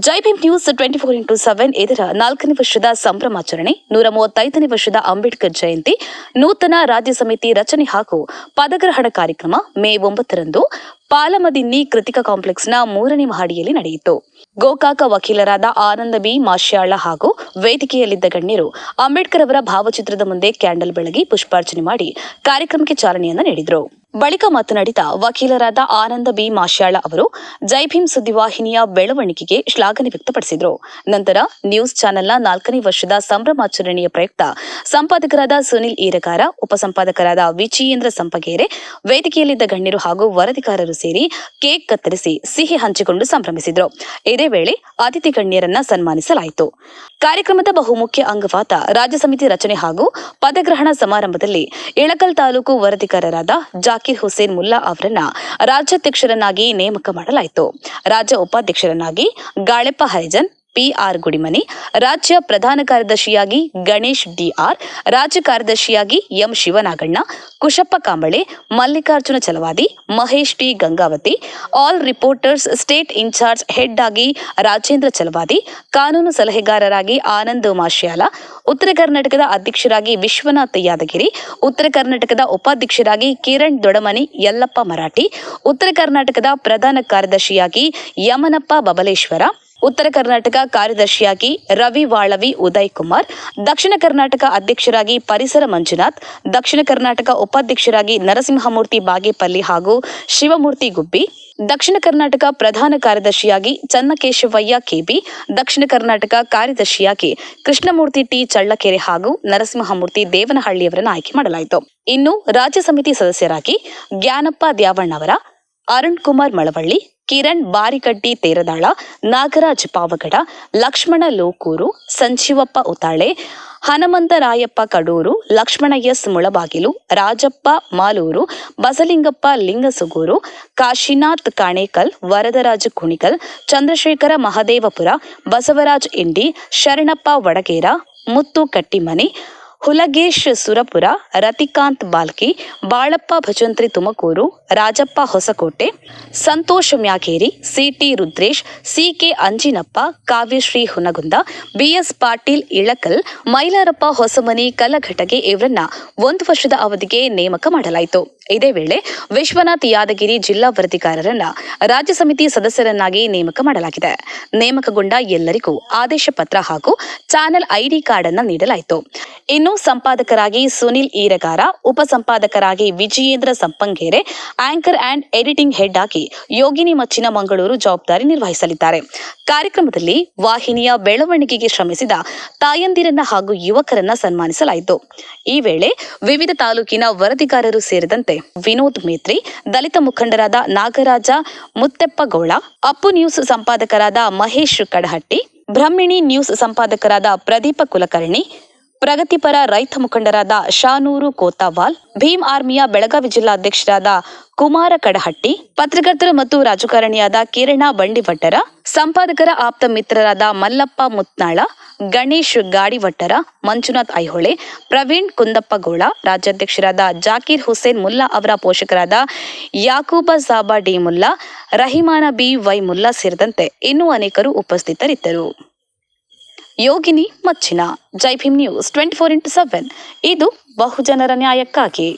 ಜೈ Bhim news 24x7 ಇದರ 4ನೇ ವರ್ಷದ ಸಂಭ್ರಮಾಚರಣೆ, 135ನೇ ವರ್ಷದ ಅಂಬೇಡ್ಕರ್ ಜಯಂತಿ, ನೂತನ ರಾಜ್ಯ ಸಮಿತಿ ರಚನೆ ಹಾಗೂ ಪದಗ್ರಹಣ ಕಾರ್ಯಕ್ರಮ ಮೇ 9ರಂದು ಪಾಲಮದಿನ್ನಿ ಕೃತಿಕಾ ಕಾಂಪ್ಲೆಕ್ಸ್ನ 3ನೇ ಮಹಡಿಯಲ್ಲಿ ನಡೆಯಿತು. ಗೋಕಾಕ ವಕೀಲರಾದ ಆನಂದ ಬಿ ಮಾಶ್ಯಾಳ ಹಾಗೂ ವೇದಿಕೆಯಲ್ಲಿದ್ದ ಗಣ್ಯರು ಅಂಬೇಡ್ಕರ್ ಅವರ ಭಾವಚಿತ್ರದ ಮುಂದೆ ಕ್ಯಾಂಡಲ್ ಬೆಳಗಿ ಪುಷ್ಪಾರ್ಚನೆ ಮಾಡಿ ಕಾರ್ಯಕ್ರಮಕ್ಕೆ ಚಾಲನೆಯನ್ನು ನೀಡಿದರು. ಬಳಿಕ ಮಾತನಾಡಿದ ವಕೀಲರಾದ ಆನಂದ ಬಿ ಮಾಶ್ಯಾಳ ಅವರು ಜೈ ಭೀಮ್ ಸುದ್ದಿವಾಹಿನಿಯ ಬೆಳವಣಿಗೆಗೆ ಶ್ಲಾಘನೆ ವ್ಯಕ್ತಪಡಿಸಿದರು. ನಂತರ ನ್ಯೂಸ್ ಚಾನೆಲ್ನ 4ನೇ ವರ್ಷದ ಸಂಭ್ರಮಾಚರಣೆಯ ಪ್ರಯುಕ್ತ ಸಂಪಾದಕರಾದ ಸುನಿಲ್ ಈರಗಾರ, ಉಪಸಂಪಾದಕರಾದ ವಿಜಯೇಂದ್ರ ಸಂಪಗೇರೆ, ವೇದಿಕೆಯಲ್ಲಿದ್ದ ಗಣ್ಯರು ಹಾಗೂ ವರದಿಗಾರರು ಸೇರಿ ಕೇಕ್ ಕತ್ತರಿಸಿ ಸಿಹಿ ಹಂಚಿಕೊಂಡು ಸಂಭ್ರಮಿಸಿದರು. ಇದೇ ವೇಳೆ ಅತಿಥಿ ಗಣ್ಯರನ್ನ ಸನ್ಮಾನಿಸಲಾಯಿತು. ಕಾರ್ಯಕ್ರಮದ ಬಹುಮುಖ್ಯ ಅಂಗವಾದ ರಾಜ್ಯ ಸಮಿತಿ ರಚನೆ ಹಾಗೂ ಪದಗ್ರಹಣ ಸಮಾರಂಭದಲ್ಲಿ ಇಳಕಲ್ ತಾಲೂಕು ವರದಿಗಾರರಾದ ಜಾಕೀರ್ ಹುಸೇನ್ ಮುಲ್ಲಾ ಅವರನ್ನ ರಾಜ್ಯಾಧ್ಯಕ್ಷರನ್ನಾಗಿ ನೇಮಕ ಮಾಡಲಾಯಿತು. ರಾಜ್ಯ ಉಪಾಧ್ಯಕ್ಷರನ್ನಾಗಿ ಗಾಳೆಪ್ಪ ಹರಿಜನ್, PR ಗುಡಿಮನಿ, ರಾಜ್ಯ ಪ್ರಧಾನ ಕಾರ್ಯದರ್ಶಿಯಾಗಿ ಗಣೇಶ್ DR, ರಾಜ್ಯ ಕಾರ್ಯದರ್ಶಿಯಾಗಿ M Shivanaganna, Kushappa Kamble, Mallikarjuna Chalavadi, Mahesh T Gangavati, all reporters state incharge head ಆಗಿ ರಾಜೇಂದ್ರ ಚಲವಾದಿ, ಕಾನೂನು ಸಲಹೆಗಾರರಾಗಿ ಆನಂದ್ ಮಾಶ್ಯಾಲ, ಉತ್ತರ ಕರ್ನಾಟಕದ ಅಧ್ಯಕ್ಷರಾಗಿ ವಿಶ್ವನಾಥ ಯಾದಗಿರಿ, ಉತ್ತರ ಕರ್ನಾಟಕದ ಉಪಾಧ್ಯಕ್ಷರಾಗಿ ಕಿರಣ್ ದೊಡಮನಿ ಯಲ್ಲಪ್ಪ ಮರಾಠಿ, ಉತ್ತರ ಕರ್ನಾಟಕದ ಪ್ರಧಾನ ಕಾರ್ಯದರ್ಶಿಯಾಗಿ ಯಮನಪ್ಪ ಬಬಲೇಶ್ವರ, ಉತ್ತರ ಕರ್ನಾಟಕ ಕಾರ್ಯದರ್ಶಿಯಾಗಿ ರವಿ ವಾಳವಿ ಉದಯ್ ಕುಮಾರ್, ದಕ್ಷಿಣ ಕರ್ನಾಟಕ ಅಧ್ಯಕ್ಷರಾಗಿ ಪರಿಸರ ಮಂಜುನಾಥ್, ದಕ್ಷಿಣ ಕರ್ನಾಟಕ ಉಪಾಧ್ಯಕ್ಷರಾಗಿ ನರಸಿಂಹಮೂರ್ತಿ ಬಾಗೇಪಲ್ಲಿ ಹಾಗೂ ಶಿವಮೂರ್ತಿ ಗುಬ್ಬಿ, ದಕ್ಷಿಣ ಕರ್ನಾಟಕ ಪ್ರಧಾನ ಕಾರ್ಯದರ್ಶಿಯಾಗಿ ಚನ್ನಕೇಶವಯ್ಯ KB, ದಕ್ಷಿಣ ಕರ್ನಾಟಕ ಕಾರ್ಯದರ್ಶಿಯಾಗಿ ಕೃಷ್ಣಮೂರ್ತಿ T ಚಳ್ಳಕೆರೆ ಹಾಗೂ ನರಸಿಂಹಮೂರ್ತಿ ದೇವನಹಳ್ಳಿಯವರನ್ನು ಆಯ್ಕೆ ಮಾಡಲಾಯಿತು. ಇನ್ನು ರಾಜ್ಯ ಸಮಿತಿ ಸದಸ್ಯರಾಗಿ ಜ್ಞಾನಪ್ಪ ದ್ಯಾವಣ್ಣವರ, ಅರುಣ್ ಕುಮಾರ್ ಮಳವಳ್ಳಿ, ಕಿರಣ್ ಬಾರಿಕಡ್ಡಿ ತೇರದಾಳ, ನಾಗರಾಜ್ ಪಾವಗಡ, ಲಕ್ಷ್ಮಣ ಲೋಕೂರು, ಸಂಜೀವಪ್ಪ ಉತಾಳೆ, ಹನುಮಂತರಾಯಪ್ಪ ಕಡೂರು, ಲಕ್ಷ್ಮಣ S ಮುಳಬಾಗಿಲು, ರಾಜಪ್ಪ ಮಾಲೂರು, ಬಸಲಿಂಗಪ್ಪ ಲಿಂಗಸುಗೂರು, ಕಾಶಿನಾಥ್ ಕಾಣೇಕಲ್, ವರದರಾಜ ಕುಣಿಕಲ್, ಚಂದ್ರಶೇಖರ ಮಹದೇವಪುರ, ಬಸವರಾಜ್ ಇಂಡಿ, ಶರಣಪ್ಪ ವಡಗೇರ, ಮುತ್ತು Kattimani, ಹುಲಗೇಶ್ Surapura, Ratikant Bhalki, Balappa Bhajantri Tumakuru, Rajappa Hosakote, Santosh Mageri, CT Rudresh, CK Anjinappa, Kavyashree Hungund, BS Patil Ilkal, Mailarappa Hosamani ಕಲಘಟಗೆ ಇವರನ್ನ 1 ವರ್ಷದ ಅವಧಿಗೆ ನೇಮಕ ಮಾಡಲಾಯಿತು. ಇದೇ ವೇಳೆ ವಿಶ್ವನಾಥ್ ಯಾದಗಿರಿ ಜಿಲ್ಲಾ ವರದಿಗಾರರನ್ನ ರಾಜ್ಯ ಸಮಿತಿ ಸದಸ್ಯರನ್ನಾಗಿ ನೇಮಕ ಮಾಡಲಾಗಿದೆ. ನೇಮಕಗೊಂಡ ಎಲ್ಲರಿಗೂ ಆದೇಶ ಪತ್ರ ಹಾಗೂ ಚಾನೆಲ್ ID ಕಾರ್ಡ್ ಅನ್ನು ನೀಡಲಾಯಿತು. ಇನ್ನು ಸಂಪಾದಕರಾಗಿ ಸುನಿಲ್ ಈರಗಾರ, ಉಪಸಂಪಾದಕರಾಗಿ Vijayendra Sampangere, anchor and editing head ಆಗಿ ಯೋಗಿನಿ ಮಚ್ಚಿನ ಮಂಗಳೂರು ಜವಾಬ್ದಾರಿ ನಿರ್ವಹಿಸಲಿದ್ದಾರೆ. ಕಾರ್ಯಕ್ರಮದಲ್ಲಿ ವಾಹಿನಿಯ ಬೆಳವಣಿಗೆಗೆ ಶ್ರಮಿಸಿದ ತಾಯಂದಿರನ್ನ ಹಾಗೂ ಯುವಕರನ್ನ ಸನ್ಮಾನಿಸಲಾಯಿತು. ಈ ವೇಳೆ ವಿವಿಧ ತಾಲೂಕಿನ ವರದಿಗಾರರು ಸೇರಿದಂತೆ ವಿನೋದ್ ಮೇತ್ರಿ, ದಲಿತ ಮುಖಂಡರಾದ ನಾಗರಾಜ ಮುತ್ತೆಪ್ಪಗೌಳ, ಅಪ್ಪು ನ್ಯೂಸ್ ಸಂಪಾದಕರಾದ ಮಹೇಶ್ ಕಡಹಟ್ಟಿ, ಬ್ರಹ್ಮಿಣಿ ನ್ಯೂಸ್ ಸಂಪಾದಕರಾದ ಪ್ರದೀಪ ಕುಲಕರ್ಣಿ, ಪ್ರಗತಿಪರ ರೈತ ಮುಖಂಡರಾದ ಶಾನೂರು ಕೋತಾವಾಲ್, ಭೀಮ್ ಆರ್ಮಿಯ ಬೆಳಗಾವಿ ಜಿಲ್ಲಾಧ್ಯಕ್ಷರಾದ ಕುಮಾರ ಕಡಹಟ್ಟಿ, ಪತ್ರಕರ್ತರು ಮತ್ತು ರಾಜಕಾರಣಿಯಾದ ಕಿರಣ ಬಂಡಿವಟ್ಟರ, ಸಂಪಾದಕರ ಆಪ್ತ ಮಿತ್ರರಾದ ಮಲ್ಲಪ್ಪ ಮುತ್ನಾಳ, ಗಣೇಶ್ ಗಾಡಿವಟ್ಟರ, ಮಂಜುನಾಥ್ ಐಹೊಳೆ, ಪ್ರವೀಣ್ ಕುಂದಪ್ಪಗೌಳ, ರಾಜ್ಯಾಧ್ಯಕ್ಷರಾದ ಜಾಕೀರ್ ಹುಸೇನ್ ಮುಲ್ಲಾ ಅವರ ಪೋಷಕರಾದ ಯಾಕೂಬ ಸಾಬಾ ಡಿ ಮುಲ್ಲಾ, ರಹಿಮಾನ BY ಮುಲ್ಲಾ ಸೇರಿದಂತೆ ಇನ್ನೂ ಅನೇಕರು ಉಪಸ್ಥಿತರಿದ್ದರು. ಯೋಗಿನಿ ಮಚ್ಚಿನ, ಜೈ ಭೀಮ್ ನ್ಯೂಸ್ 24x7 ಇದು ಬಹುಜನರ ನ್ಯಾಯಕ್ಕಾಗಿ.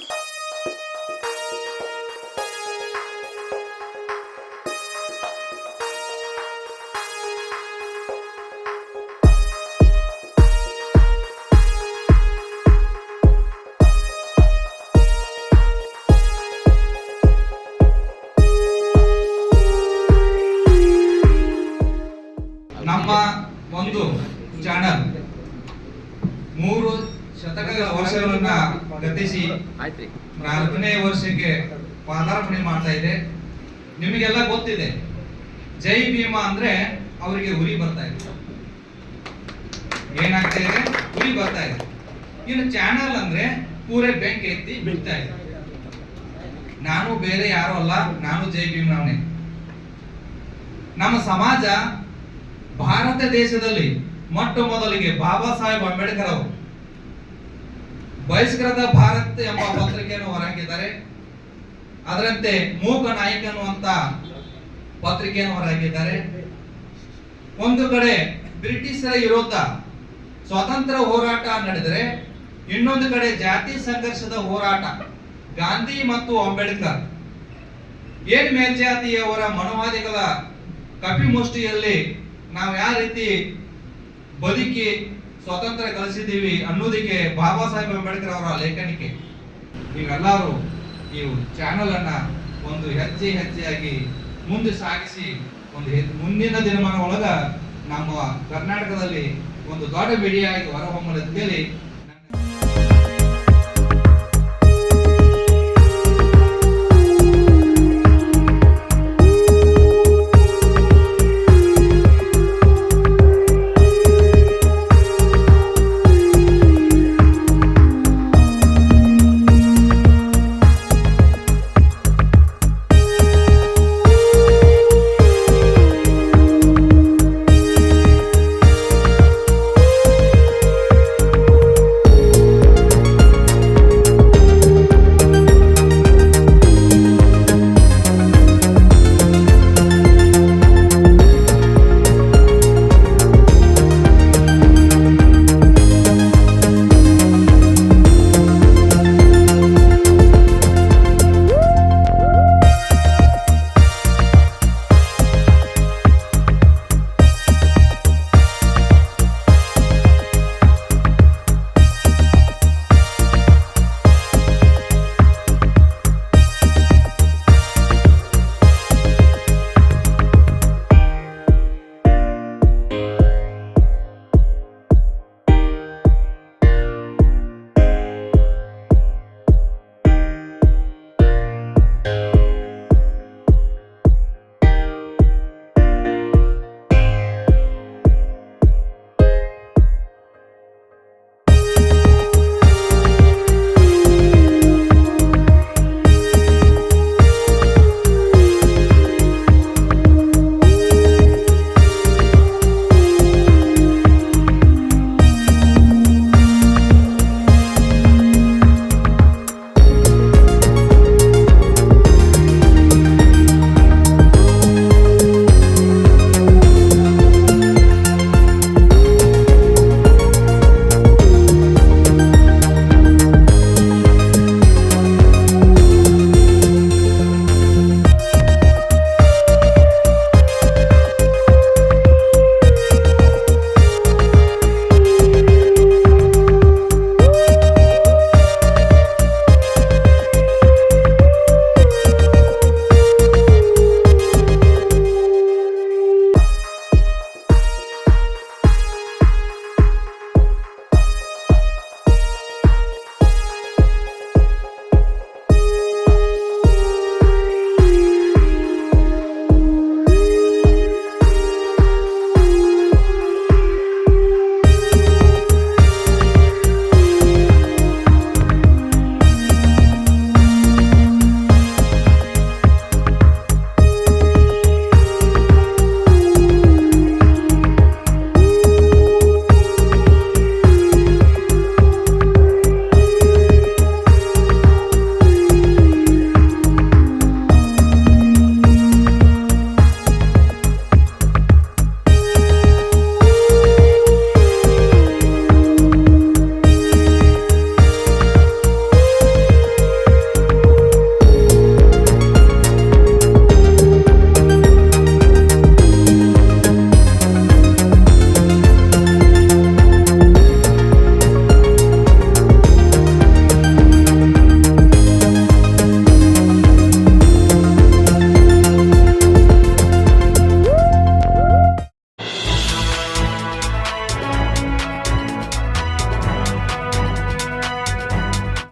ನಮ್ಮ ಒಂದು ಚಾನಲ್ 3 ಶತಕಗಳ ವರ್ಷಗಳನ್ನ ಗತಿಸಿ 4ನೇ ವರ್ಷಕ್ಕೆ ಪಾದಾರ್ಪಣೆ ಮಾಡ್ತಾ ಇದೆ. ನಿಮಗೆಲ್ಲ ಗೊತ್ತಿದೆ, ಜೈ ಭೀಮ ಅಂದ್ರೆ ಅವರಿಗೆ ಉರಿ ಬರ್ತಾ ಇದೆ. ಏನಾಗ್ತಾ ಇದೆ? ಉರಿ ಬರ್ತಾ ಇದೆ. ಇನ್ನು ಚಾನಲ್ ಅಂದ್ರೆ ಪೂರೇ ಬೆಂಕಿ ಎತ್ತಿ ಬಿಡ್ತಾ ಇದೆ. ನಾನು ಬೇರೆ ಯಾರು ಅಲ್ಲ, ನಾನು ಜೈ ಭೀಮ್ನವನೇ. ನಮ್ಮ ಸಮಾಜ ಭಾರತ ದೇಶದಲ್ಲಿ ಮೊಟ್ಟ ಮೊದಲಿಗೆ ಬಾಬಾ ಸಾಹೇಬ್ ಅಂಬೇಡ್ಕರ್ ಅವರು ಬಹಿಷ್ಕೃತ ಭಾರತ್ ಎಂಬ ಪತ್ರಿಕೆಯನ್ನು ಹೊರಹಾಕಿದ್ದಾರೆ. ಅದರಂತೆ ಮೂಕ ನಾಯಕ ಅನ್ನುವಂತ ಪತ್ರಿಕೆಯನ್ನು ಹೊರಹಾಕಿದ್ದಾರೆ. ಒಂದು ಕಡೆ ಬ್ರಿಟಿಷರ ವಿರೋಧ ಸ್ವಾತಂತ್ರ್ಯ ಹೋರಾಟ ನಡೆದರೆ, ಇನ್ನೊಂದು ಕಡೆ ಜಾತಿ ಸಂಘರ್ಷದ ಹೋರಾಟ ಗಾಂಧಿ ಮತ್ತು ಅಂಬೇಡ್ಕರ್. ಏನ್ ಮೇಲ್ಜಾತಿಯವರ ಮನೋವಾದಿಗಳ ಕಪಿಮುಷ್ಟಿಯಲ್ಲಿ ನಾವು ಯಾವ ರೀತಿ ಬದುಕಿ ಸ್ವಾತಂತ್ರ್ಯ ಗಳಿಸಿದ್ದೀವಿ ಅನ್ನೋದಕ್ಕೆ ಬಾಬಾ ಸಾಹೇಬ್ ಅಂಬೇಡ್ಕರ್ ಅವರ ಲೇಖನಿಕೆ. ನೀವೆಲ್ಲರೂ ಈ ಚಾನಲ್ ಅನ್ನ ಒಂದು ಹೆಜ್ಜೆಯಾಗಿ ಮುಂದೆ ಸಾಗಿಸಿ ಮುಂದಿನ ದಿನಮಾನ ಒಳಗ ನಮ್ಮ ಕರ್ನಾಟಕದಲ್ಲಿ ಒಂದು ದೊಡ್ಡ ಮೀಡಿಯಾ ಆಗಿ ಹೊರಹೊಮ್ಮಲು ಅಂತೇಳಿ